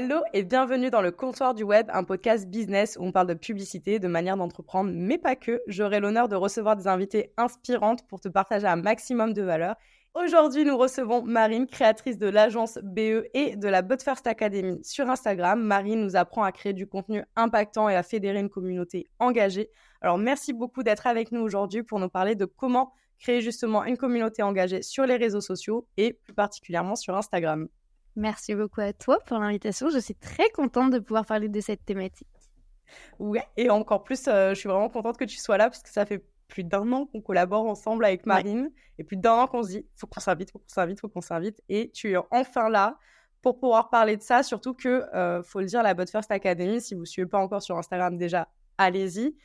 Hello et bienvenue dans le Comptoir du Web, un podcast business où on parle de publicité, de manière d'entreprendre, mais pas que. J'aurai l'honneur de recevoir des invités inspirantes pour te partager un maximum de valeur. Aujourd'hui, nous recevons Marine, créatrice de l'agence BE et de la But First Academy sur Instagram. Marine nous apprend à créer du contenu impactant et à fédérer une communauté engagée. Alors, merci beaucoup d'être avec nous aujourd'hui pour nous parler de comment créer justement une communauté engagée sur les réseaux sociaux et plus particulièrement sur Instagram. Merci beaucoup à toi pour l'invitation. Je suis très contente de pouvoir parler de cette thématique. Ouais, et encore plus, je suis vraiment contente que tu sois là parce que ça fait plus d'1 an qu'on collabore ensemble avec Marine et plus d'1 an qu'on se dit « faut qu'on s'invite » et tu es enfin là pour pouvoir parler de ça, surtout que, faut le dire, la But First Academy, si vous ne suivez pas encore sur Instagram déjà, allez-y.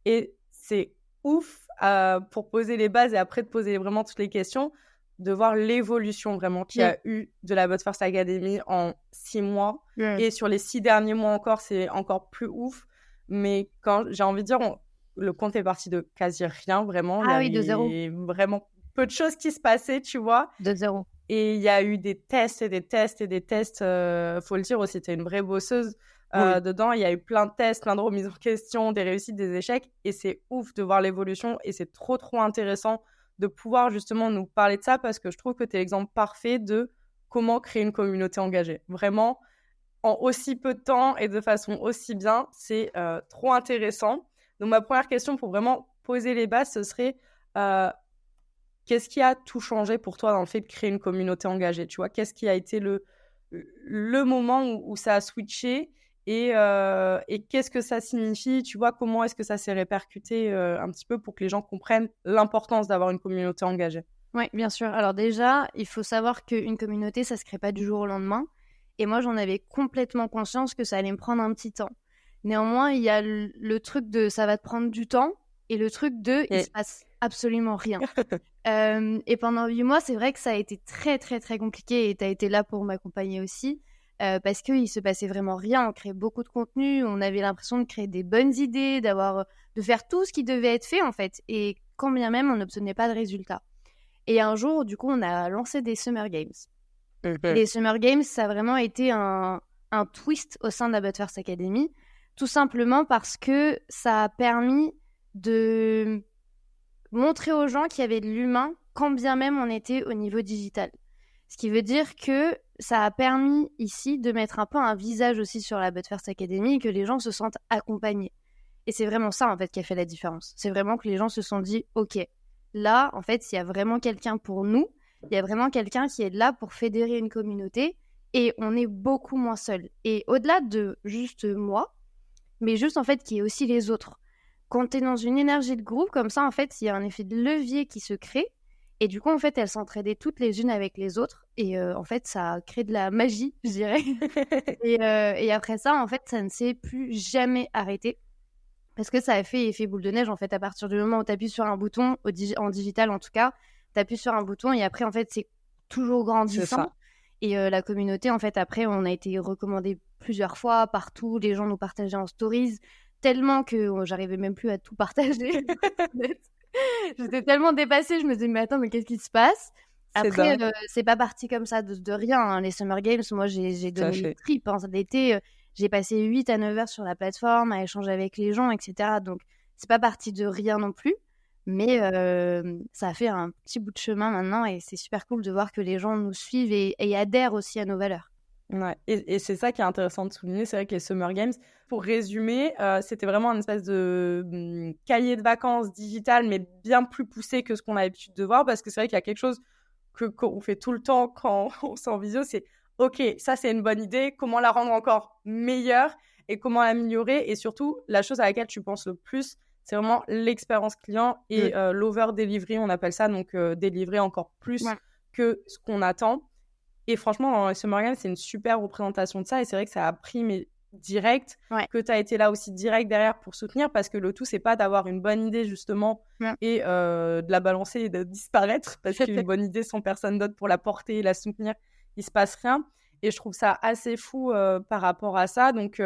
Et c'est ouf pour poser les bases et après de poser vraiment toutes les questions, de voir l'évolution vraiment qu'il y a eu de la But First Academy en 6 mois. Et sur les 6 derniers mois encore, c'est encore plus ouf. Mais quand j'ai envie de dire, le compte est parti de quasi rien, vraiment. Il y avait vraiment peu de choses qui se passaient, tu vois. De zéro. Et il y a eu des tests et des tests et des tests. Faut le dire aussi, t'es une vraie bosseuse. Dedans, il y a eu plein de tests, plein de remises en question, des réussites, des échecs. Et c'est ouf de voir l'évolution. Et c'est trop, trop intéressant de pouvoir justement nous parler de ça parce que je trouve que tu es l'exemple parfait de comment créer une communauté engagée. Vraiment, en aussi peu de temps et de façon aussi bien, c'est trop intéressant. Donc, ma première question pour vraiment poser les bases, ce serait qu'est-ce qui a tout changé pour toi dans le fait de créer une communauté engagée, tu vois? Qu'est-ce qui a été le moment où ça a switché et qu'est-ce que ça signifie, tu vois? Comment est-ce que ça s'est répercuté un petit peu pour que les gens comprennent l'importance d'avoir une communauté engagée? Oui, bien sûr. Alors déjà, il faut savoir qu'une communauté, ça ne se crée pas du jour au lendemain. Et moi, j'en avais complètement conscience que ça allait me prendre un petit temps. Néanmoins, il y a le truc de ça va te prendre du temps et le truc de il se passe absolument rien. Et pendant 8 mois, c'est vrai que ça a été très, très, très compliqué et tu as été là pour m'accompagner aussi parce qu'il se passait vraiment rien. On créait beaucoup de contenu, on avait l'impression de créer des bonnes idées, de faire tout ce qui devait être fait en fait. Et quand bien même, on n'obtenait pas de résultats. Et un jour, du coup, on a lancé des Summer Games. Les Summer Games, ça a vraiment été un twist au sein de la But First Academy, tout simplement parce que ça a permis de montrer aux gens qu'il y avait de l'humain, quand bien même on était au niveau digital. Ce qui veut dire que ça a permis ici de mettre un peu un visage aussi sur la But First Academy, que les gens se sentent accompagnés. Et c'est vraiment ça, en fait, qui a fait la différence. C'est vraiment que les gens se sont dit, OK, là, en fait, il y a vraiment quelqu'un pour nous, il y a vraiment quelqu'un qui est là pour fédérer une communauté, et on est beaucoup moins seul. Et au-delà de juste moi, mais juste, en fait, qu'il y ait aussi les autres. Quand tu es dans une énergie de groupe, comme ça, en fait, il y a un effet de levier qui se crée, et du coup, en fait, elles s'entraidaient toutes les unes avec les autres, et en fait, ça crée de la magie, je dirais. Et après ça, en fait, ça ne s'est plus jamais arrêté. Parce que ça a fait effet boule de neige, en fait, à partir du moment où tu appuies sur un bouton, en digital en tout cas, tu appuies sur un bouton et après, en fait, c'est toujours grandissant. Et la communauté, en fait, après, on a été recommandé plusieurs fois partout, les gens nous partageaient en stories, tellement que j'arrivais même plus à tout partager. J'étais tellement dépassée, je me disais, mais attends, mais qu'est-ce qui se passe ? Après, c'est pas parti comme ça de rien. Hein. Les Summer Games, moi, j'ai donné les tripes. Hein. L'été, j'ai passé 8 à 9 heures sur la plateforme à échanger avec les gens, etc. Donc, c'est pas parti de rien non plus. Mais ça a fait un petit bout de chemin maintenant et c'est super cool de voir que les gens nous suivent et adhèrent aussi à nos valeurs. Ouais. Et c'est ça qui est intéressant de souligner. C'est vrai que les Summer Games, pour résumer, c'était vraiment une espèce de cahier de vacances digital, mais bien plus poussé que ce qu'on a l'habitude de voir, parce que c'est vrai qu'il y a quelque chose qu'on fait tout le temps quand on s'est en visio, c'est « Ok, ça c'est une bonne idée, comment la rendre encore meilleure et comment l'améliorer ?» Et surtout, la chose à laquelle tu penses le plus, c'est vraiment l'expérience client et l'over-delivery, on appelle ça, donc délivrer encore plus que ce qu'on attend. Et franchement, dans les Summer Games, c'est une super représentation de ça. Et c'est vrai que ça a pris, mais direct, que tu as été là aussi direct derrière pour soutenir, parce que le tout, c'est pas d'avoir une bonne idée, justement, et de la balancer et de disparaître, parce qu'une bonne idée sans personne d'autre pour la porter et la soutenir, il se passe rien. Et je trouve ça assez fou par rapport à ça. Donc,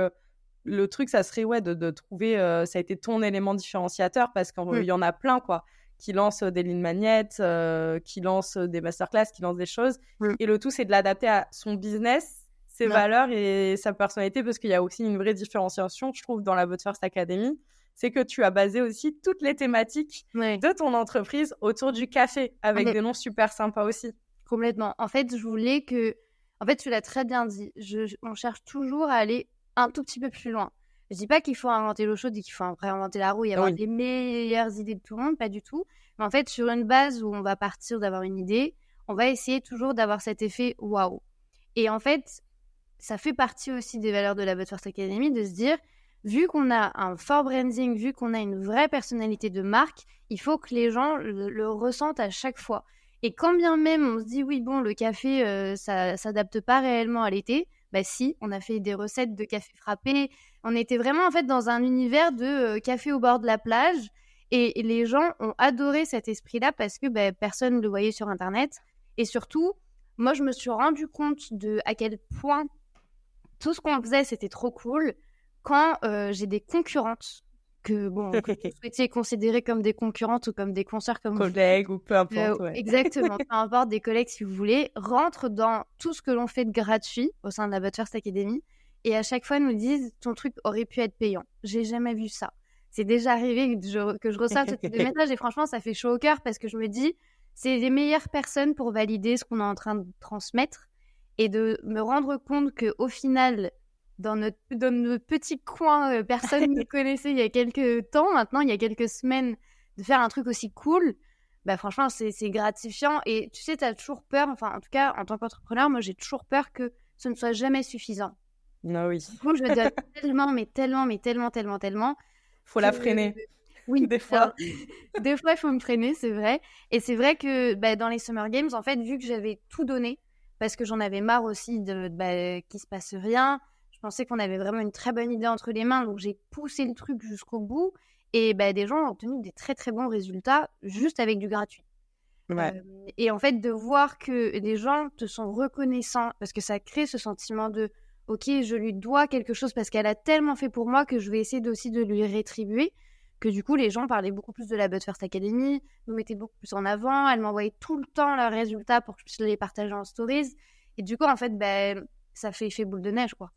le truc, ça serait de trouver, ça a été ton élément différenciateur, parce qu'il y en a plein, quoi, qui lancent des lignes magnettes, qui lancent des masterclass, qui lancent des choses. Et le tout, c'est de l'adapter à son business. ses Non. valeurs et sa personnalité, parce qu'il y a aussi une vraie différenciation, je trouve, dans la But First Academy. C'est que tu as basé aussi toutes les thématiques Ouais. de ton entreprise autour du café, avec Mais des noms super sympas aussi. complètement. En fait, je voulais que... En fait, tu l'as très bien dit. On cherche toujours à aller un tout petit peu plus loin. Je dis pas qu'il faut inventer l'eau chaude et qu'il faut réinventer la roue et avoir Oui. les meilleures idées de tout le monde, pas du tout. Mais en fait, sur une base où on va partir d'avoir une idée, on va essayer toujours d'avoir cet effet waouh. Et en fait, ça fait partie aussi des valeurs de la But First Academy de se dire, vu qu'on a un fort branding, vu qu'on a une vraie personnalité de marque, il faut que les gens le ressentent à chaque fois. Et quand bien même on se dit, oui, bon, le café, ça s'adapte pas réellement à l'été, bah si, on a fait des recettes de café frappé. On était vraiment en fait dans un univers de café au bord de la plage. Et les gens ont adoré cet esprit-là parce que personne ne le voyait sur Internet. Et surtout, moi, je me suis rendu compte à quel point tout ce qu'on faisait, c'était trop cool quand j'ai des concurrentes que vous souhaitiez considérer comme des concurrentes ou comme des consoeurs comme Collègues ou peu importe, ouais. exactement, peu importe, des collègues si vous voulez, rentrent dans tout ce que l'on fait de gratuit au sein de la But First Academy et à chaque fois nous disent ton truc aurait pu être payant. J'ai jamais vu ça. C'est déjà arrivé que je reçoive ce type de message et franchement ça fait chaud au cœur parce que je me dis c'est les meilleures personnes pour valider ce qu'on est en train de transmettre et de me rendre compte qu'au final, dans notre petit coin, personne ne nous connaissait il y a quelques temps, maintenant il y a quelques semaines, de faire un truc aussi cool, franchement c'est gratifiant et tu sais, tu as toujours peur, enfin en tout cas en tant qu'entrepreneur, moi j'ai toujours peur que ce ne soit jamais suffisant. Ah oui. Du coup, je me donne tellement. Faut la freiner. Oui, des fois. Des fois, il faut me freiner, c'est vrai. Et c'est vrai que dans les Summer Games, en fait, vu que j'avais tout donné, parce que j'en avais marre aussi qu'il se passe rien, je pensais qu'on avait vraiment une très bonne idée entre les mains, donc j'ai poussé le truc jusqu'au bout. Et des gens ont obtenu des très très bons résultats juste avec du gratuit. Ouais. Et en fait, de voir que les gens te sont reconnaissants, parce que ça crée ce sentiment de ok, je lui dois quelque chose parce qu'elle a tellement fait pour moi que je vais essayer aussi de lui rétribuer, que du coup, les gens parlaient beaucoup plus de la But First Academy, nous mettaient beaucoup plus en avant, elles m'envoyaient tout le temps leurs résultats pour que je puisse les partager en stories. Et du coup, en fait, ça fait effet boule de neige, quoi.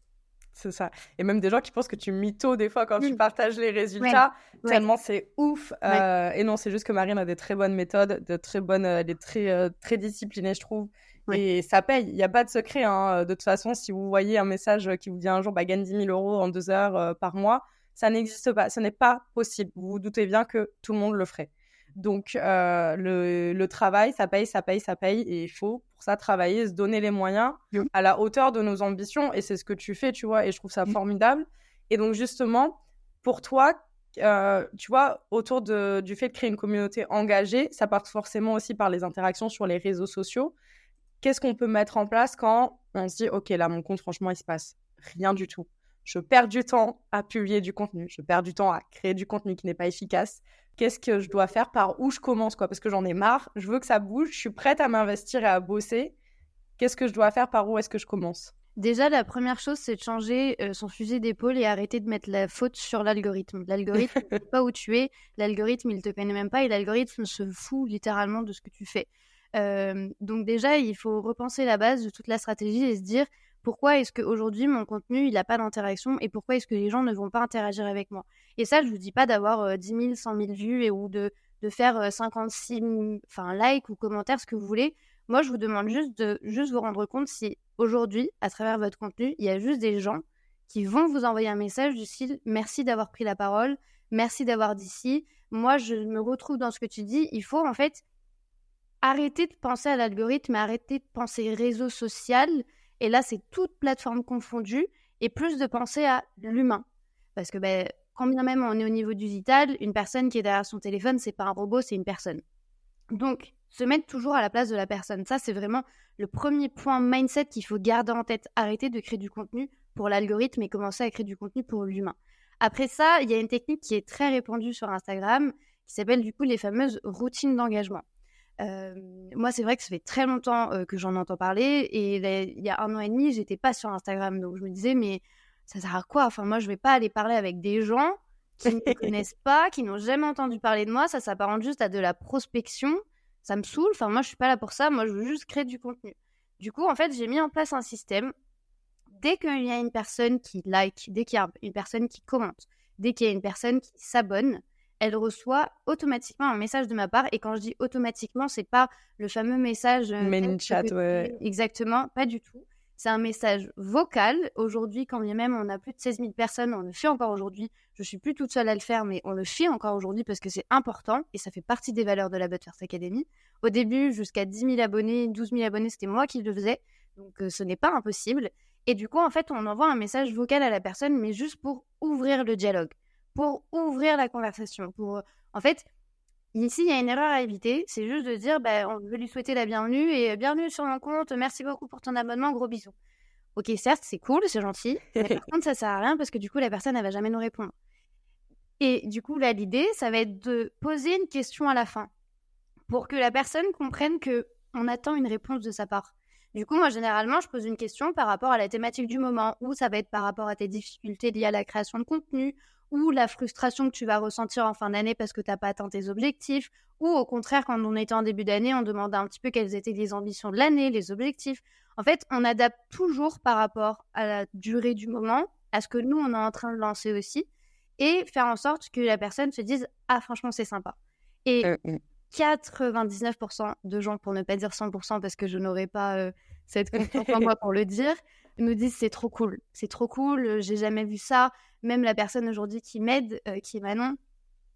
C'est ça. Et même des gens qui pensent que tu mythos des fois quand tu partages les résultats, tellement c'est ouf. Et non, c'est juste que Marine a des très bonnes méthodes, elle est très disciplinée, je trouve. Ouais. Et ça paye. Il n'y a pas de secret. Hein. De toute façon, si vous voyez un message qui vous dit un jour gagne 10 000 euros en 2 heures par mois, ça n'existe pas. Ce n'est pas possible. Vous vous doutez bien que tout le monde le ferait. Donc, le travail, ça paye. Et il faut pour ça travailler, se donner les moyens à la hauteur de nos ambitions. Et c'est ce que tu fais, tu vois. Et je trouve ça formidable. Et donc, justement, pour toi, tu vois, autour du fait de créer une communauté engagée, ça passe forcément aussi par les interactions sur les réseaux sociaux. Qu'est-ce qu'on peut mettre en place quand on se dit, OK, là, mon compte, franchement, il se passe rien du tout. Je perds du temps à publier du contenu. Je perds du temps à créer du contenu qui n'est pas efficace. Qu'est-ce que je dois faire? Par où je commence, quoi? Parce que j'en ai marre. Je veux que ça bouge. Je suis prête à m'investir et à bosser. Qu'est-ce que je dois faire? Par où est-ce que je commence? Déjà, la première chose, c'est de changer son fusil d'épaule et arrêter de mettre la faute sur l'algorithme. L'algorithme, il ne sait pas où tu es. L'algorithme, il ne te connaît même pas. Et l'algorithme se fout littéralement de ce que tu fais. Donc déjà, il faut repenser la base de toute la stratégie et se dire pourquoi est-ce qu'aujourd'hui, mon contenu, il n'a pas d'interaction et pourquoi est-ce que les gens ne vont pas interagir avec moi. Et ça, je ne vous dis pas d'avoir 10 000, 100 000 vues ou de faire 56 likes ou commentaires, ce que vous voulez. Moi, je vous demande juste de vous rendre compte si aujourd'hui, à travers votre contenu, il y a juste des gens qui vont vous envoyer un message du style « Merci d'avoir pris la parole, merci d'avoir dit ci. Moi, je me retrouve dans ce que tu dis. » Il faut en fait arrêter de penser à l'algorithme, arrêter de penser réseau social. Et là, c'est toute plateforme confondue et plus de penser à l'humain. Parce que quand bien même on est au niveau du digital, une personne qui est derrière son téléphone, c'est pas un robot, c'est une personne. Donc, se mettre toujours à la place de la personne. Ça, c'est vraiment le premier point mindset qu'il faut garder en tête. Arrêter de créer du contenu pour l'algorithme et commencer à créer du contenu pour l'humain. Après ça, il y a une technique qui est très répandue sur Instagram qui s'appelle du coup les fameuses routines d'engagement. Moi, c'est vrai que ça fait très longtemps que j'en entends parler et il y a 1 an et demi, j'étais pas sur Instagram. Donc, je me disais, mais ça sert à quoi? Enfin, moi, je vais pas aller parler avec des gens qui ne me connaissent pas, qui n'ont jamais entendu parler de moi. Ça s'apparente juste à de la prospection. Ça me saoule. Enfin, moi, je suis pas là pour ça. Moi, je veux juste créer du contenu. Du coup, en fait, j'ai mis en place un système dès qu'il y a une personne qui like, dès qu'il y a une personne qui commente, dès qu'il y a une personne qui s'abonne, elle reçoit automatiquement un message de ma part. Et quand je dis automatiquement, c'est pas le fameux message ManyChat, ouais. Exactement, pas du tout. C'est un message vocal. Aujourd'hui, quand bien même on a plus de 16 000 personnes, on le fait encore aujourd'hui. Je suis plus toute seule à le faire, mais on le fait encore aujourd'hui parce que c'est important et ça fait partie des valeurs de la But First Academy. Au début, jusqu'à 10 000 abonnés, 12 000 abonnés, c'était moi qui le faisais. Donc, ce n'est pas impossible. Et du coup, en fait, on envoie un message vocal à la personne, mais juste pour ouvrir le dialogue, pour ouvrir la conversation. En fait, ici, il y a une erreur à éviter. C'est juste de dire, on veut lui souhaiter la bienvenue et bienvenue sur mon compte. Merci beaucoup pour ton abonnement. Gros bisous. Ok, certes, c'est cool, c'est gentil. Mais par contre, ça sert à rien parce que du coup, la personne, elle va jamais nous répondre. Et du coup, là, l'idée, ça va être de poser une question à la fin pour que la personne comprenne qu'on attend une réponse de sa part. Du coup, moi, généralement, je pose une question par rapport à la thématique du moment, ou ça va être par rapport à tes difficultés liées à la création de contenu, ou la frustration que tu vas ressentir en fin d'année parce que tu n'as pas atteint tes objectifs, ou au contraire, quand on était en début d'année, on demandait un petit peu quelles étaient les ambitions de l'année, les objectifs. En fait, on adapte toujours par rapport à la durée du moment, à ce que nous, on est en train de lancer aussi, et faire en sorte que la personne se dise « Ah, franchement, c'est sympa ». Et 99% de gens, pour ne pas dire 100%, parce que je n'aurais pas cette confiance en moi pour le dire, nous disent c'est trop cool, j'ai jamais vu ça. Même la personne aujourd'hui qui m'aide, qui est Manon,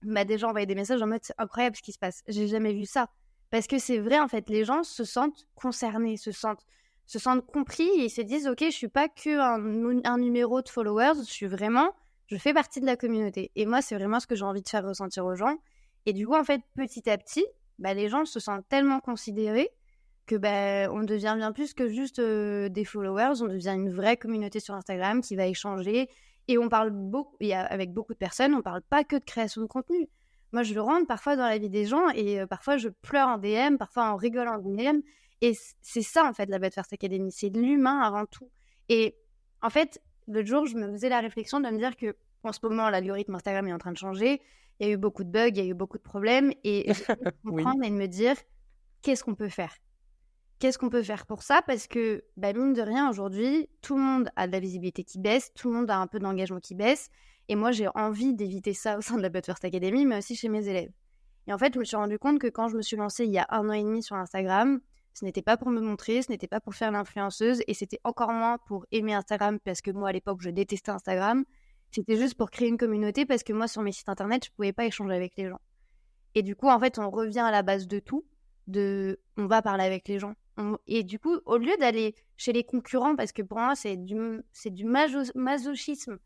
m'a déjà envoyé des messages en mode c'est incroyable ce qui se passe, j'ai jamais vu ça. Parce que c'est vrai, en fait, les gens se sentent concernés, se sentent compris et ils se disent ok, je suis pas que un numéro de followers, je fais partie de la communauté. Et moi, c'est vraiment ce que j'ai envie de faire ressentir aux gens. Et du coup, en fait, petit à petit, les gens se sentent tellement considérés que on devient bien plus que juste des followers. On devient une vraie communauté sur Instagram qui va échanger. Et on parle beaucoup, avec beaucoup de personnes, on parle pas que de création de contenu. Moi, je rentre parfois dans la vie des gens et parfois je pleure en DM, parfois on rigole en DM. Et c'est ça, en fait, la But First Academy. C'est de l'humain avant tout. Et en fait, l'autre jour, je me faisais la réflexion de me dire que en ce moment, l'algorithme Instagram est en train de changer. Il y a eu beaucoup de bugs, il y a eu beaucoup de problèmes. Et j'ai essayé de comprendre et de me dire, qu'est-ce qu'on peut faire ? Qu'est-ce qu'on peut faire pour ça ? Parce que, mine de rien, aujourd'hui, tout le monde a de la visibilité qui baisse, tout le monde a un peu d'engagement qui baisse. Et moi, j'ai envie d'éviter ça au sein de la But First Academy, mais aussi chez mes élèves. Et en fait, je me suis rendu compte que quand je me suis lancée il y a 1 an et demi sur Instagram, ce n'était pas pour me montrer, ce n'était pas pour faire l'influenceuse, et c'était encore moins pour aimer Instagram, parce que moi, à l'époque, je détestais Instagram. C'était juste pour créer une communauté, parce que moi, sur mes sites internet, je ne pouvais pas échanger avec les gens. Et du coup, en fait, on revient à la base de tout, on va parler avec les gens. Et du coup, au lieu d'aller chez les concurrents, parce que pour moi, c'est du masochisme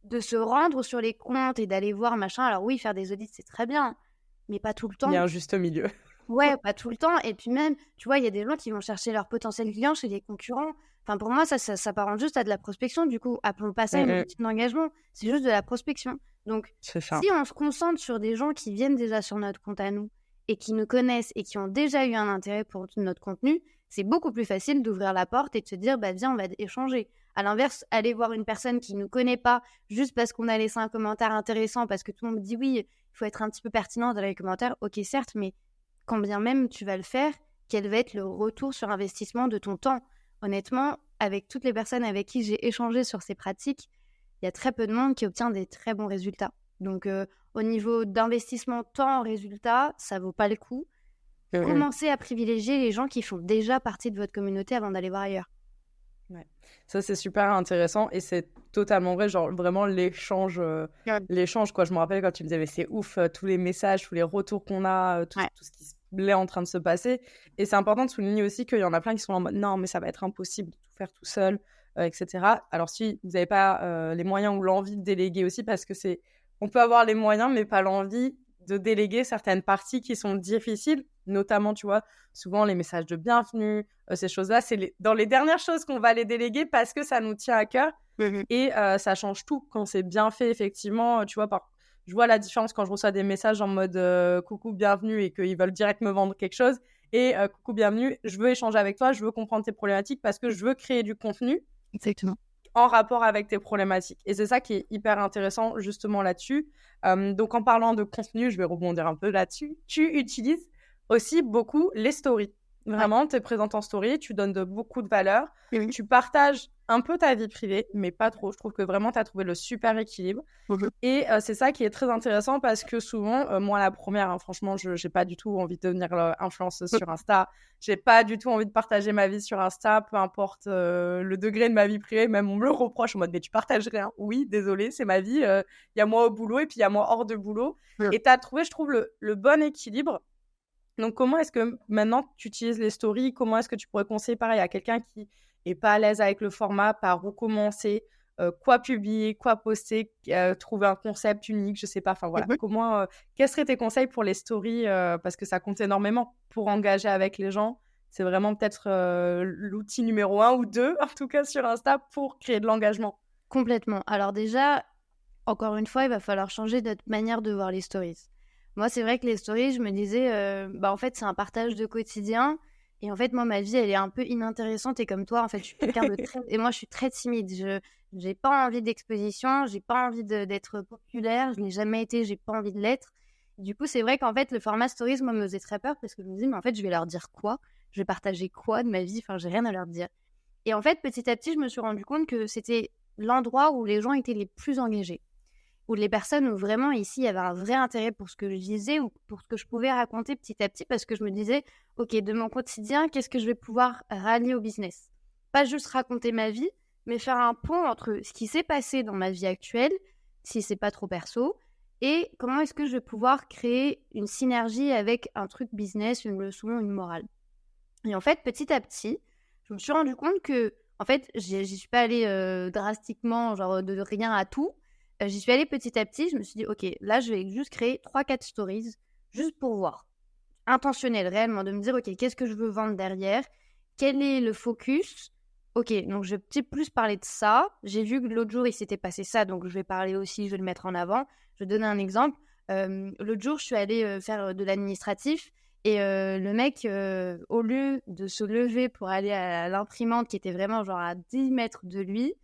de se rendre sur les comptes et d'aller voir machin. Alors oui, faire des audits, c'est très bien, mais pas tout le temps. Il y a un juste milieu. Ouais, pas tout le temps. Et puis même, tu vois, il y a des gens qui vont chercher leurs potentiels clients chez les concurrents. Enfin, pour moi, ça s'apparente juste à de la prospection. Du coup, appelons pas ça une routine d'engagement. C'est juste de la prospection. Donc, si on se concentre sur des gens qui viennent déjà sur notre compte à nous et qui nous connaissent et qui ont déjà eu un intérêt pour notre contenu, c'est beaucoup plus facile d'ouvrir la porte et de se dire, viens, on va échanger. À l'inverse, aller voir une personne qui ne nous connaît pas juste parce qu'on a laissé un commentaire intéressant, parce que tout le monde dit oui, il faut être un petit peu pertinent dans les commentaires. Ok, certes, mais quand bien même tu vas le faire, quel va être le retour sur investissement de ton temps ? Honnêtement, avec toutes les personnes avec qui j'ai échangé sur ces pratiques, il y a très peu de monde qui obtient des très bons résultats. Donc, au niveau d'investissement temps-résultat, ça vaut pas le coup. Commencez à privilégier les gens qui font déjà partie de votre communauté avant d'aller voir ailleurs. Ouais. Ça, c'est super intéressant et c'est totalement vrai, genre vraiment l'échange, quoi. Je me rappelle quand tu me disais, mais c'est ouf, tous les messages, tous les retours qu'on a, tout ce qui est en train de se passer. Et c'est important de souligner aussi qu'il y en a plein qui sont en mode, non, mais ça va être impossible de tout faire tout seul, etc. Alors si vous n'avez pas les moyens ou l'envie de déléguer aussi, parce que on peut avoir les moyens, mais pas l'envie de déléguer certaines parties qui sont difficiles, notamment, tu vois, souvent les messages de bienvenue, ces choses-là, c'est dans les dernières choses qu'on va les déléguer parce que ça nous tient à cœur. Et ça change tout quand c'est bien fait, effectivement. Tu vois, je vois la différence quand je reçois des messages en mode coucou, bienvenue et qu'ils veulent direct me vendre quelque chose. Et coucou, bienvenue, je veux échanger avec toi, je veux comprendre tes problématiques parce que je veux créer du contenu. Exactement. En rapport avec tes problématiques. Et c'est ça qui est hyper intéressant justement là-dessus. Donc en parlant de contenu, je vais rebondir un peu là-dessus. Tu utilises aussi beaucoup les stories. Vraiment, tu es présente en story, tu donnes beaucoup de valeur, Oui. tu partages un peu ta vie privée, mais pas trop. Je trouve que vraiment, tu as trouvé le super équilibre. Et c'est ça qui est très intéressant parce que souvent, moi la première, hein, franchement, je n'ai pas du tout envie de devenir influenceuse sur Insta. J'ai pas du tout envie de partager ma vie sur Insta, peu importe le degré de ma vie privée. Même on me le reproche en mode, mais tu partages rien. Oui, désolé, c'est ma vie. Il y a moi au boulot et puis il y a moi hors de boulot. Et tu as trouvé, je trouve, le bon équilibre. Donc, comment est-ce que maintenant tu utilises les stories? Comment est-ce que tu pourrais conseiller pareil à quelqu'un qui n'est pas à l'aise avec le format, par où commencer, quoi publier, quoi poster, trouver un concept unique, je sais pas. Enfin voilà, quels seraient tes conseils pour les stories parce que ça compte énormément pour engager avec les gens. C'est vraiment peut-être l'outil numéro 1 ou 2, en tout cas sur Insta, pour créer de l'engagement. Complètement. Alors déjà, encore une fois, il va falloir changer notre manière de voir les stories. Moi, c'est vrai que les stories, je me disais, en fait, c'est un partage de quotidien. Et en fait, moi, ma vie, elle est un peu inintéressante. Et comme toi, en fait, je suis quelqu'un de très... Et moi, je suis très timide. Je n'ai pas envie d'exposition. J'ai pas envie d'être populaire. Je n'ai jamais été. J'ai pas envie de l'être. Du coup, c'est vrai qu'en fait, le format stories, moi, me faisait très peur parce que je me disais, mais en fait, je vais leur dire quoi? Je vais partager quoi de ma vie? Enfin, j'ai rien à leur dire. Et en fait, petit à petit, je me suis rendu compte que c'était l'endroit où les gens étaient les plus engagés. Où les personnes où vraiment ici il y avait un vrai intérêt pour ce que je disais ou pour ce que je pouvais raconter petit à petit parce que je me disais, ok, de mon quotidien, qu'est-ce que je vais pouvoir rallier au business? Pas juste raconter ma vie, mais faire un pont entre ce qui s'est passé dans ma vie actuelle, si c'est pas trop perso, et comment est-ce que je vais pouvoir créer une synergie avec un truc business, une leçon, une morale. Et en fait, petit à petit, je me suis rendu compte que, en fait, j'y suis pas allée drastiquement, genre de rien à tout. J'y suis allée petit à petit, je me suis dit, ok, là, je vais juste créer 3-4 stories, juste pour voir. Intentionnel, réellement, de me dire, ok, qu'est-ce que je veux vendre derrière? Quel est le focus? Ok, donc je vais peut-être plus parler de ça. J'ai vu que l'autre jour, il s'était passé ça, donc je vais parler aussi, je vais le mettre en avant. Je vais donner un exemple. L'autre jour, je suis allée faire de l'administratif et le mec, au lieu de se lever pour aller à l'imprimante qui était vraiment genre à 10 mètres de lui,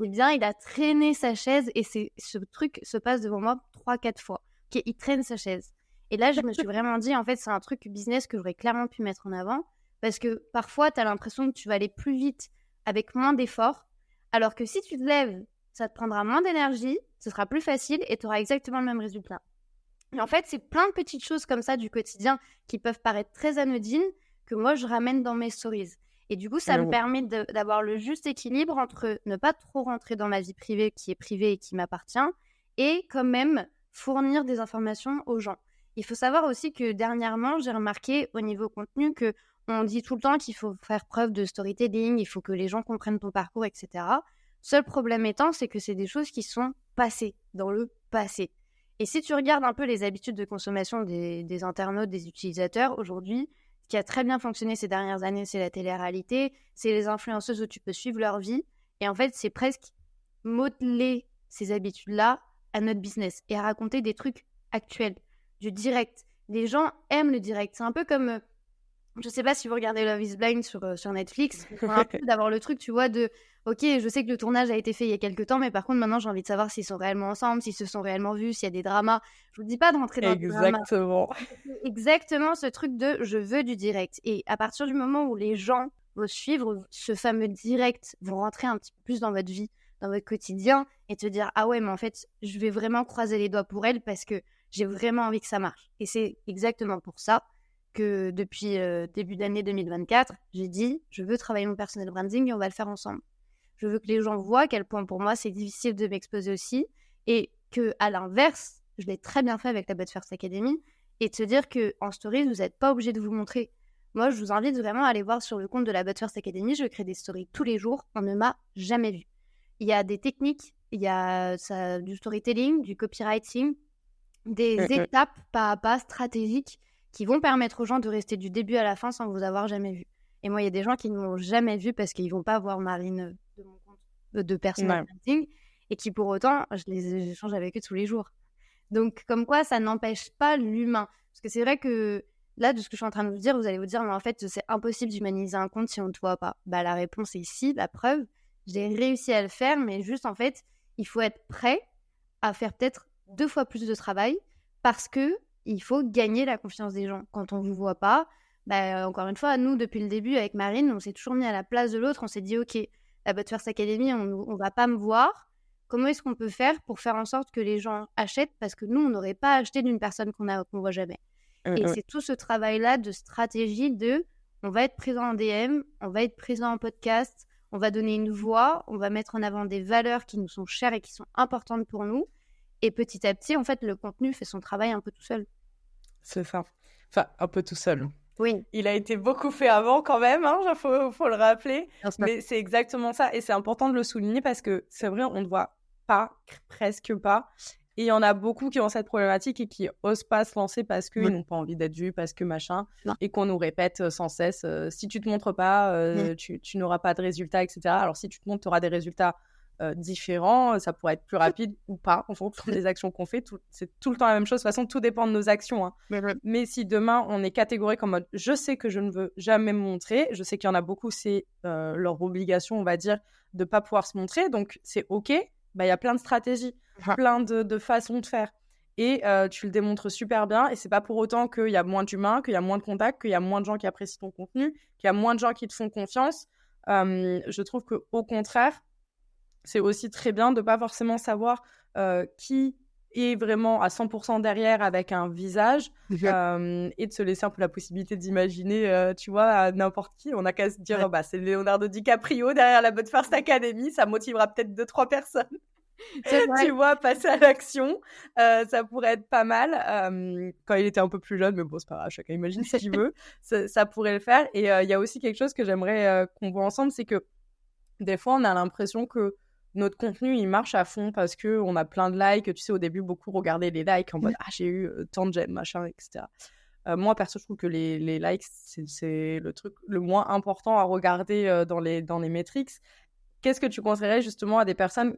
eh bien, il a traîné sa chaise et ce truc se passe devant moi 3-4 fois. Okay, il traîne sa chaise. Et là, je me suis vraiment dit, en fait, c'est un truc business que j'aurais clairement pu mettre en avant parce que parfois, tu as l'impression que tu vas aller plus vite avec moins d'efforts, alors que si tu te lèves, ça te prendra moins d'énergie, ce sera plus facile et tu auras exactement le même résultat. Et en fait, c'est plein de petites choses comme ça du quotidien qui peuvent paraître très anodines que moi, je ramène dans mes stories. Et du coup, ça me permet d'avoir le juste équilibre entre ne pas trop rentrer dans ma vie privée qui est privée et qui m'appartient et quand même fournir des informations aux gens. Il faut savoir aussi que dernièrement, j'ai remarqué au niveau contenu qu'on dit tout le temps qu'il faut faire preuve de storytelling, il faut que les gens comprennent ton parcours, etc. Seul problème étant, c'est que c'est des choses qui sont passées, dans le passé. Et si tu regardes un peu les habitudes de consommation des internautes, des utilisateurs, aujourd'hui, ce qui a très bien fonctionné ces dernières années, c'est la télé-réalité, c'est les influenceuses où tu peux suivre leur vie. Et en fait, c'est presque modeler ces habitudes-là à notre business et à raconter des trucs actuels, du direct. Les gens aiment le direct. C'est un peu comme... je sais pas si vous regardez Love is Blind sur Netflix, un peu d'avoir le truc, tu vois, de ok, je sais que le tournage a été fait il y a quelques temps, mais par contre, maintenant, j'ai envie de savoir s'ils sont réellement ensemble, s'ils se sont réellement vus, s'il y a des dramas. Je vous dis pas de rentrer dans le drama. Exactement ce truc de je veux du direct. Et à partir du moment où les gens vont suivre ce fameux direct, vont rentrer un petit peu plus dans votre vie, dans votre quotidien, et te dire ah ouais, mais en fait, je vais vraiment croiser les doigts pour elle parce que j'ai vraiment envie que ça marche. Et c'est exactement pour ça que depuis début d'année 2024, j'ai dit je veux travailler mon personal branding et on va le faire ensemble. Je veux que les gens voient à quel point pour moi c'est difficile de m'exposer aussi et que à l'inverse, je l'ai très bien fait avec la But First Academy et de se dire qu'en stories, vous n'êtes pas obligé de vous montrer. Moi, je vous invite vraiment à aller voir sur le compte de la But First Academy. Je crée des stories tous les jours. On ne m'a jamais vu. Il y a des techniques, il y a du storytelling, du copywriting, des étapes pas à pas stratégiques qui vont permettre aux gens de rester du début à la fin sans vous avoir jamais vu. Et moi, il y a des gens qui ne m'ont jamais vu parce qu'ils ne vont pas voir Marine de mon compte de personal branding et qui pour autant, j'échange avec eux tous les jours. Donc, comme quoi, ça n'empêche pas l'humain. Parce que c'est vrai que là, de ce que je suis en train de vous dire, vous allez vous dire, mais en fait, c'est impossible d'humaniser un compte si on ne te voit pas. Bah, la réponse est si, la preuve. J'ai réussi à le faire, mais juste, en fait, il faut être prêt à faire peut-être 2 fois plus de travail parce que il faut gagner la confiance des gens. Quand on ne vous voit pas, Encore une fois, nous, depuis le début, avec Marine, on s'est toujours mis à la place de l'autre. On s'est dit, OK, la But First Academy, on va pas me voir. Comment est-ce qu'on peut faire pour faire en sorte que les gens achètent? Parce que nous, on n'aurait pas acheté d'une personne qu'on voit jamais. Et c'est tout ce travail-là de stratégie on va être présent en DM, on va être présent en podcast, on va donner une voix, on va mettre en avant des valeurs qui nous sont chères et qui sont importantes pour nous. Et petit à petit, en fait, le contenu fait son travail un peu tout seul. C'est ça. Enfin, un peu tout seul. Oui. Il a été beaucoup fait avant quand même, faut le rappeler. Mais c'est exactement ça. Et c'est important de le souligner parce que c'est vrai, on ne voit pas, presque pas. Et il y en a beaucoup qui ont cette problématique et qui n'osent pas se lancer parce qu'ils n'ont pas envie d'être vus, parce que machin. Non. Et qu'on nous répète sans cesse, si tu ne te montres pas, tu n'auras pas de résultats, etc. Alors si tu te montres, tu auras des résultats différents. Ça pourrait être plus rapide ou pas en fonction des actions qu'on fait. C'est tout le temps la même chose. De toute façon, tout dépend de nos actions. Hein. Mais si demain, on est catégorique en mode « je sais que je ne veux jamais me montrer », je sais qu'il y en a beaucoup, c'est leur obligation, on va dire, de ne pas pouvoir se montrer. Donc, c'est OK. Il y a plein de stratégies, plein de façons de faire. Et tu le démontres super bien. Et c'est pas pour autant qu'il y a moins d'humains, qu'il y a moins de contacts, qu'il y a moins de gens qui apprécient ton contenu, qu'il y a moins de gens qui te font confiance. Je trouve qu'au contraire, c'est aussi très bien de ne pas forcément savoir qui est vraiment à 100% derrière avec un visage et de se laisser un peu la possibilité d'imaginer, tu vois, à n'importe qui. On n'a qu'à se dire, c'est Leonardo DiCaprio derrière la But First Academy, ça motivera peut-être 2-3 personnes. Tu vois, passer à l'action, ça pourrait être pas mal. Quand il était un peu plus jeune, mais bon, c'est pas grave, chacun imagine ce qu'il veut, ça pourrait le faire. Et il y a aussi quelque chose que j'aimerais qu'on voit ensemble, c'est que des fois, on a l'impression que notre contenu, il marche à fond parce qu'on a plein de likes. Tu sais, au début, beaucoup regardaient les likes en mode « Ah, j'ai eu tant de j'aime, machin, etc. » Moi, perso, je trouve que les likes, c'est le truc le moins important à regarder dans les métriques. Qu'est-ce que tu conseillerais justement à des personnes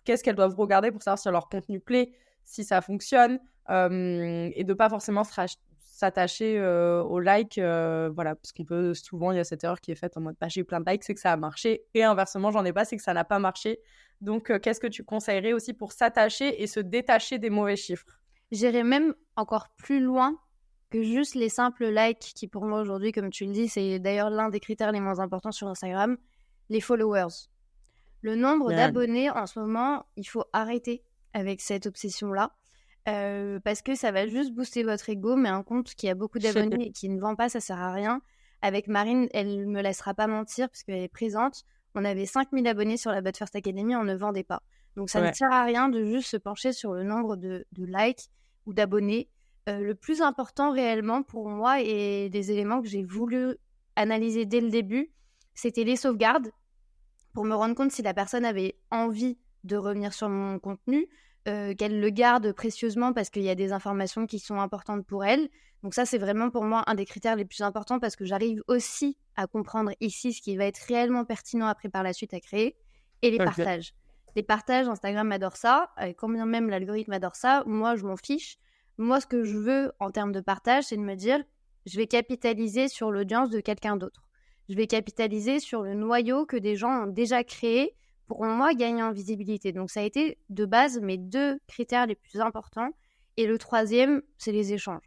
qu'est-ce qu'elles doivent regarder pour savoir si leur contenu plaît, si ça fonctionne et de pas forcément s'attacher au like, voilà, parce qu'on peut souvent, il y a cette erreur qui est faite en mode j'ai eu plein de likes, c'est que ça a marché, et inversement, j'en ai pas, c'est que ça n'a pas marché. Donc, qu'est-ce que tu conseillerais aussi pour s'attacher et se détacher des mauvais chiffres? J'irais même encore plus loin que juste les simples likes qui, pour moi, aujourd'hui, comme tu le dis, c'est d'ailleurs l'un des critères les moins importants sur Instagram, les followers. Le nombre d'abonnés, en ce moment, il faut arrêter avec cette obsession-là. Parce que ça va juste booster votre ego, mais un compte qui a beaucoup d'abonnés et qui ne vend pas, ça sert à rien. Avec Marine, elle me laissera pas mentir parce qu'elle est présente. On avait 5000 abonnés sur la But First Academy, on ne vendait pas. Donc ça ne sert à rien de juste se pencher sur le nombre de likes ou d'abonnés. Le plus important réellement pour moi et des éléments que j'ai voulu analyser dès le début, c'était les sauvegardes pour me rendre compte si la personne avait envie de revenir sur mon contenu, qu'elle le garde précieusement parce qu'il y a des informations qui sont importantes pour elle. Donc ça, c'est vraiment pour moi un des critères les plus importants parce que j'arrive aussi à comprendre ici ce qui va être réellement pertinent après par la suite à créer. Et les partages. Les partages, Instagram adore ça. Quand bien même l'algorithme adore ça, moi, je m'en fiche. Moi, ce que je veux en termes de partage, c'est de me dire, je vais capitaliser sur l'audience de quelqu'un d'autre. Je vais capitaliser sur le noyau que des gens ont déjà créé pour moi gagner en visibilité. Donc ça a été de base mes 2 critères les plus importants. Et le 3e, c'est les échanges.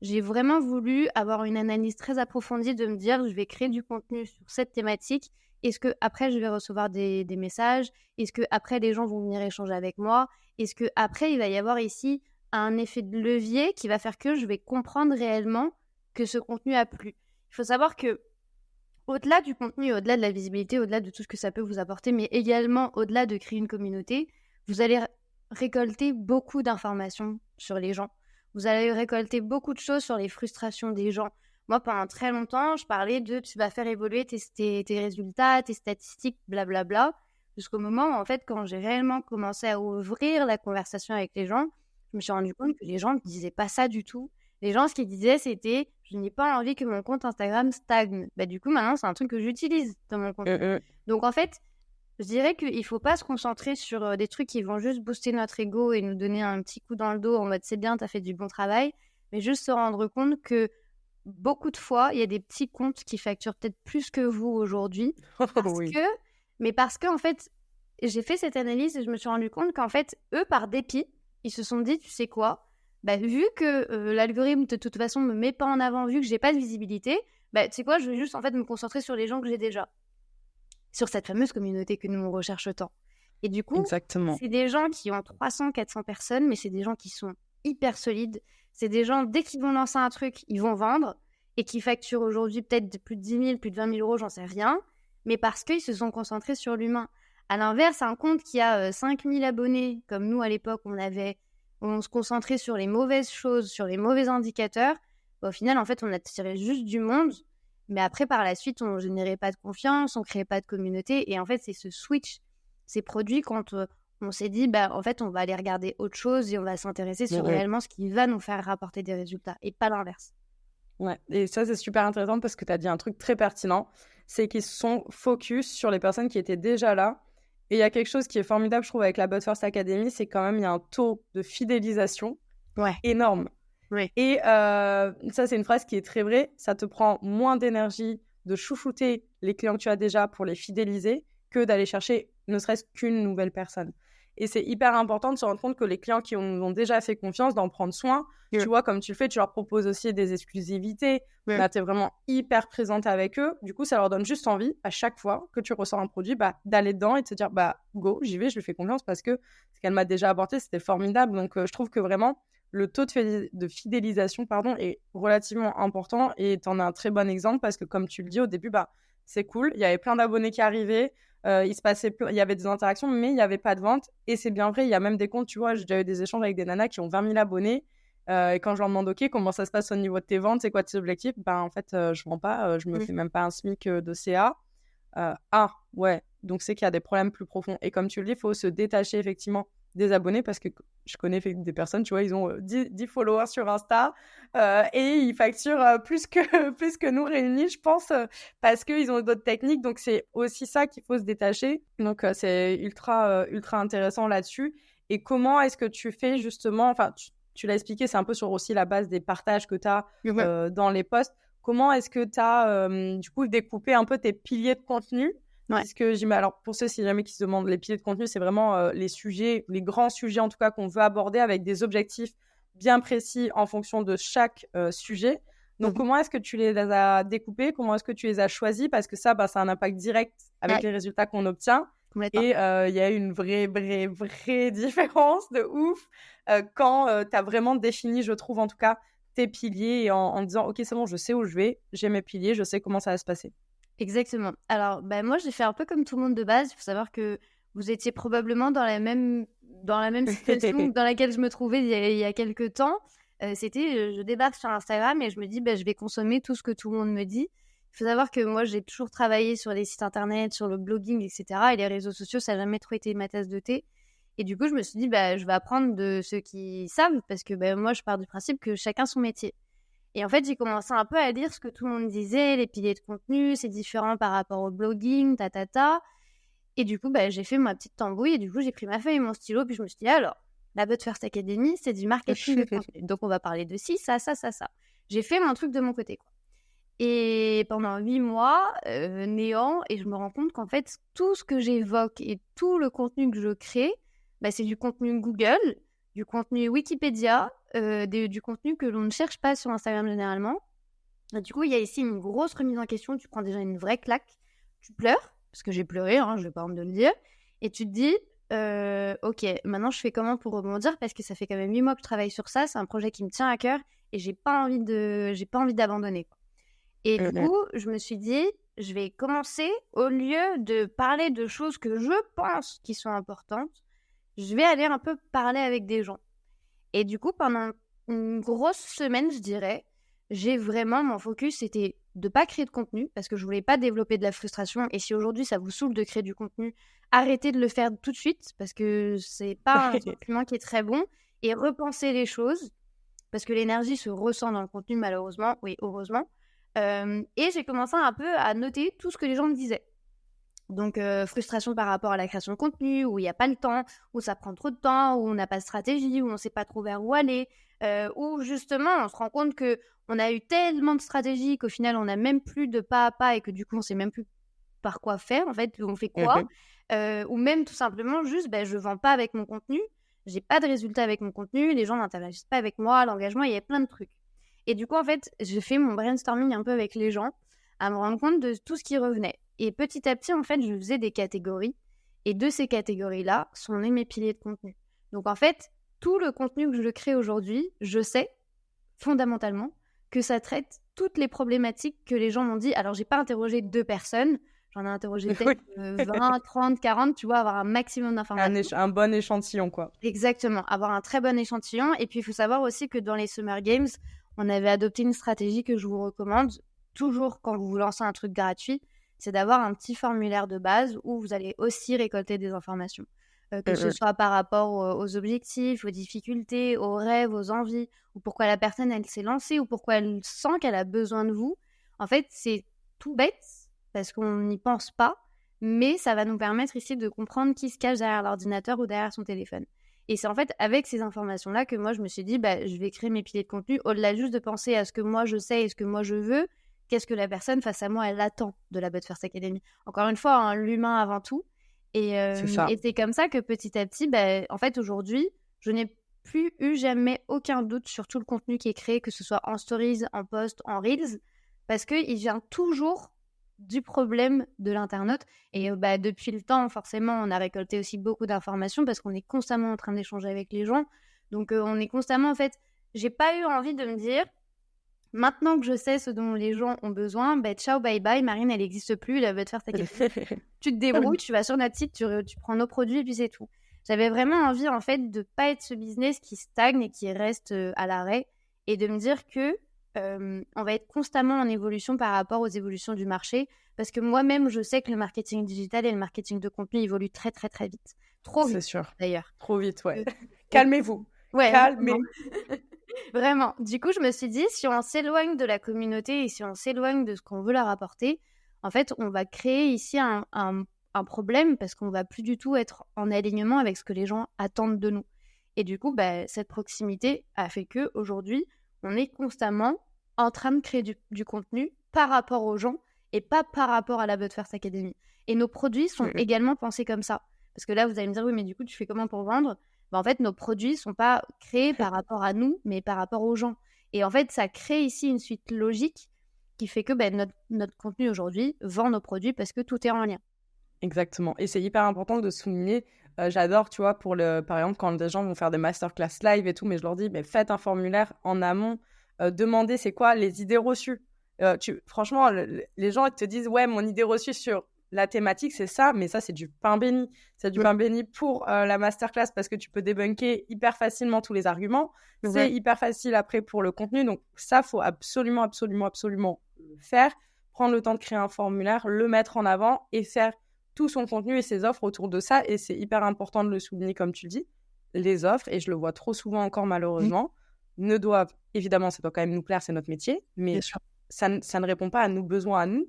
J'ai vraiment voulu avoir une analyse très approfondie de me dire, je vais créer du contenu sur cette thématique. Est-ce qu'après, je vais recevoir des messages? Est-ce qu'après, les gens vont venir échanger avec moi? Est-ce qu'après, il va y avoir ici un effet de levier qui va faire que je vais comprendre réellement que ce contenu a plu? Il faut savoir que au-delà du contenu, au-delà de la visibilité, au-delà de tout ce que ça peut vous apporter, mais également au-delà de créer une communauté, vous allez récolter beaucoup d'informations sur les gens. Vous allez récolter beaucoup de choses sur les frustrations des gens. Moi, pendant très longtemps, je parlais de tu vas faire évoluer tes résultats, tes statistiques, blablabla, jusqu'au moment où, en fait, quand j'ai réellement commencé à ouvrir la conversation avec les gens, je me suis rendu compte que les gens ne disaient pas ça du tout. Les gens, ce qu'ils disaient, c'était « je n'ai pas envie que mon compte Instagram stagne ». Du coup, maintenant, c'est un truc que j'utilise dans mon compte. Donc, en fait, je dirais qu'il ne faut pas se concentrer sur des trucs qui vont juste booster notre ego et nous donner un petit coup dans le dos en mode « c'est bien, tu as fait du bon travail », mais juste se rendre compte que beaucoup de fois, il y a des petits comptes qui facturent peut-être plus que vous aujourd'hui. Parce que, en fait, j'ai fait cette analyse et je me suis rendu compte qu'en fait, eux, par dépit, ils se sont dit « tu sais quoi ? bah, vu que l'algorithme de toute façon me met pas en avant, vu que j'ai pas de visibilité, bah, tu sais quoi, je vais juste en fait me concentrer sur les gens que j'ai déjà, sur cette fameuse communauté que nous on recherche tant. Et du coup, Exactement. c'est des gens qui ont 300-400 personnes, mais c'est des gens qui sont hyper solides. C'est des gens, dès qu'ils vont lancer un truc, ils vont vendre et qui facturent aujourd'hui peut-être plus de 10 000, plus de 20 000 euros, j'en sais rien, mais parce qu'ils se sont concentrés sur l'humain. À l'inverse, un compte qui a 5 000 abonnés, comme nous à l'époque, on se concentrait sur les mauvaises choses, sur les mauvais indicateurs, bah, au final, en fait, on attirait juste du monde, mais après, par la suite, on générait pas de confiance, on créait pas de communauté, et en fait, c'est ce switch, c'est produit quand on s'est dit, bah, en fait, on va aller regarder autre chose et on va s'intéresser sur réellement ce qui va nous faire rapporter des résultats, et pas l'inverse. Ouais, et ça, c'est super intéressant parce que tu as dit un truc très pertinent, c'est qu'ils se sont focus sur les personnes qui étaient déjà là. Et il y a quelque chose qui est formidable, je trouve, avec la But First Academy, c'est quand même, il y a un taux de fidélisation énorme. Ouais. Et ça, c'est une phrase qui est très vraie. Ça te prend moins d'énergie de chouchouter les clients que tu as déjà pour les fidéliser que d'aller chercher ne serait-ce qu'une nouvelle personne. Et c'est hyper important de se rendre compte que les clients qui ont déjà fait confiance, d'en prendre soin. Tu vois, comme tu le fais, tu leur proposes aussi des exclusivités. Bah, tu es vraiment hyper présente avec eux. Du coup, ça leur donne juste envie, à chaque fois que tu ressors un produit, bah, d'aller dedans et de se dire, bah, go, j'y vais, je lui fais confiance parce que ce qu'elle m'a déjà apporté, c'était formidable. Donc, je trouve que vraiment, le taux de fidélisation est relativement important et tu en as un très bon exemple parce que, comme tu le dis au début, bah, c'est cool. Il y avait plein d'abonnés qui arrivaient. Il y avait des interactions, mais il n'y avait pas de vente. Et c'est bien vrai, il y a même des comptes, tu vois, j'ai déjà eu des échanges avec des nanas qui ont 20 000 abonnés. Et quand je leur demande, OK, comment ça se passe au niveau de tes ventes, c'est quoi tes objectifs? Ben, en fait, je vends pas, je me fais même pas un SMIC de CA. Ouais, donc c'est qu'il y a des problèmes plus profonds. Et comme tu le dis, il faut se détacher effectivement des abonnés parce que je connais des personnes, tu vois, ils ont 10 followers sur Insta et ils facturent plus que nous réunis, je pense, parce qu'ils ont d'autres techniques. Donc, c'est aussi ça qu'il faut se détacher. Donc, c'est ultra intéressant là-dessus. Et comment est-ce que tu fais justement, enfin, tu l'as expliqué, c'est un peu sur aussi la base des partages que tu as dans les posts. Comment est-ce que tu as, du coup, découpé un peu tes piliers de contenu? Puisque alors pour ceux si jamais qui se demandent, les piliers de contenu, c'est vraiment les sujets, les grands sujets en tout cas qu'on veut aborder avec des objectifs bien précis en fonction de chaque sujet. Donc comment est-ce que tu les as découpés? Comment est-ce que tu les as choisis? Parce que ça, ça a un impact direct avec les résultats qu'on obtient. Et il y a une vraie différence de ouf quand tu as vraiment défini, je trouve en tout cas, tes piliers et en disant, OK, c'est bon, je sais où je vais, j'ai mes piliers, je sais comment ça va se passer. Exactement. Alors, moi, j'ai fait un peu comme tout le monde de base. Il faut savoir que vous étiez probablement dans la même situation dans laquelle je me trouvais il y a quelques temps. C'était, je débarque sur Instagram et je me dis, je vais consommer tout ce que tout le monde me dit. Il faut savoir que moi, j'ai toujours travaillé sur les sites internet, sur le blogging, etc. Et les réseaux sociaux, ça n'a jamais trop été ma tasse de thé. Et du coup, je me suis dit, je vais apprendre de ceux qui savent parce que moi, je pars du principe que chacun son métier. Et en fait, j'ai commencé un peu à lire ce que tout le monde disait, les piliers de contenu, c'est différent par rapport au blogging, Et du coup, j'ai fait ma petite tambouille et du coup, j'ai pris ma feuille et mon stylo puis je me suis dit, alors, la But First Academy, c'est du marketing de contenu. Donc, on va parler de ci, ça. J'ai fait mon truc de mon côté, quoi. Et pendant 8 mois, néant, et je me rends compte qu'en fait, tout ce que j'évoque et tout le contenu que je crée, c'est du contenu Google, du contenu Wikipédia, du contenu que l'on ne cherche pas sur Instagram généralement. Et du coup, il y a ici une grosse remise en question. Tu prends déjà une vraie claque. Tu pleures, parce que j'ai pleuré, je ne vais pas honte de le dire. Et tu te dis, OK, maintenant je fais comment pour rebondir? Parce que ça fait quand même 8 mois que je travaille sur ça. C'est un projet qui me tient à cœur et j'ai pas envie d'abandonner, quoi. Et du coup, je me suis dit, je vais commencer, au lieu de parler de choses que je pense qui sont importantes, je vais aller un peu parler avec des gens. Et du coup, pendant une grosse semaine, je dirais, j'ai vraiment, mon focus, c'était de pas créer de contenu parce que je voulais pas développer de la frustration. Et si aujourd'hui, ça vous saoule de créer du contenu, arrêtez de le faire tout de suite parce que c'est pas un sentiment qui est très bon. Et repensez les choses parce que l'énergie se ressent dans le contenu, malheureusement, oui, heureusement. Et j'ai commencé un peu à noter tout ce que les gens me disaient. Donc, frustration par rapport à la création de contenu, où il n'y a pas le temps, où ça prend trop de temps, où on n'a pas de stratégie, où on ne sait pas trop vers où aller, où justement, on se rend compte qu'on a eu tellement de stratégies qu'au final, on n'a même plus de pas à pas et que du coup, on ne sait même plus par quoi faire, en fait, on fait quoi. Ou même tout simplement juste, je ne vends pas avec mon contenu. j'ai pas de résultat avec mon contenu, les gens n'interagissent pas avec moi, l'engagement, il y a plein de trucs. Et du coup, en fait, j'ai fait mon brainstorming un peu avec les gens à me rendre compte de tout ce qui revenait. Et petit à petit, en fait, je faisais des catégories. Et de ces catégories-là sont nés mes piliers de contenu. Donc, en fait, tout le contenu que je crée aujourd'hui, je sais fondamentalement que ça traite toutes les problématiques que les gens m'ont dit. Alors, j'ai pas interrogé 2 personnes, j'en ai interrogé peut-être 20, 30, 40, tu vois, avoir un maximum d'informations. Un bon échantillon, quoi. Exactement, avoir un très bon échantillon. Et puis, il faut savoir aussi que dans les Summer Games, on avait adopté une stratégie que je vous recommande, toujours quand vous lancez un truc gratuit, c'est d'avoir un petit formulaire de base où vous allez aussi récolter des informations. Que ce soit par rapport aux objectifs, aux difficultés, aux rêves, aux envies, ou pourquoi la personne, elle s'est lancée, ou pourquoi elle sent qu'elle a besoin de vous. En fait, c'est tout bête, parce qu'on n'y pense pas, mais ça va nous permettre ici de comprendre qui se cache derrière l'ordinateur ou derrière son téléphone. Et c'est en fait avec ces informations-là que moi, je me suis dit, je vais créer mes piliers de contenu, au-delà juste de penser à ce que moi, je sais et ce que moi, je veux, qu'est-ce que la personne face à moi, elle attend de la But First Academy. Encore une fois, hein, l'humain avant tout. Et c'est comme ça que petit à petit, en fait, aujourd'hui, je n'ai plus eu jamais aucun doute sur tout le contenu qui est créé, que ce soit en stories, en posts, en reels, parce qu'il vient toujours du problème de l'internaute. Et depuis le temps, forcément, on a récolté aussi beaucoup d'informations parce qu'on est constamment en train d'échanger avec les gens. Donc, on est constamment, en fait, j'ai pas eu envie de me dire, maintenant que je sais ce dont les gens ont besoin, ciao, bye bye, Marine, elle n'existe plus, elle va te faire ta question. Tu te débrouilles, tu vas sur notre site, tu prends nos produits et puis c'est tout. J'avais vraiment envie, en fait, de pas être ce business qui stagne et qui reste à l'arrêt et de me dire que on va être constamment en évolution par rapport aux évolutions du marché parce que moi-même, je sais que le marketing digital et le marketing de contenu évoluent très, très, très vite. Trop vite, c'est sûr. D'ailleurs. Trop vite, ouais. Calmez-vous. Ouais, Calmez-vous. Vraiment. Du coup, je me suis dit, si on s'éloigne de la communauté et si on s'éloigne de ce qu'on veut leur apporter, en fait, on va créer ici un problème parce qu'on va plus du tout être en alignement avec ce que les gens attendent de nous. Et du coup, cette proximité a fait que aujourd'hui, on est constamment en train de créer du contenu par rapport aux gens et pas par rapport à la But First Academy. Et nos produits sont également pensés comme ça. Parce que là, vous allez me dire, oui, mais du coup, tu fais comment pour vendre ? En fait, nos produits ne sont pas créés par rapport à nous, mais par rapport aux gens. Et en fait, ça crée ici une suite logique qui fait que notre contenu aujourd'hui vend nos produits parce que tout est en lien. Exactement. Et c'est hyper important de souligner. J'adore, tu vois, par exemple, quand des gens vont faire des masterclass live et tout, mais je leur dis, faites un formulaire en amont. Demandez, c'est quoi les idées reçues. Franchement, les gens ils te disent, ouais, mon idée reçue sur la thématique, c'est ça, mais ça, c'est du pain béni. C'est du pain béni pour la masterclass parce que tu peux débunker hyper facilement tous les arguments. C'est hyper facile après pour le contenu. Donc, ça, faut absolument, absolument, absolument le faire. Prendre le temps de créer un formulaire, le mettre en avant et faire tout son contenu et ses offres autour de ça. Et c'est hyper important de le souligner, comme tu le dis. Les offres, et je le vois trop souvent encore malheureusement, ne doivent, évidemment, ça doit quand même nous plaire, c'est notre métier, mais ça ne répond pas à nos besoins à nous.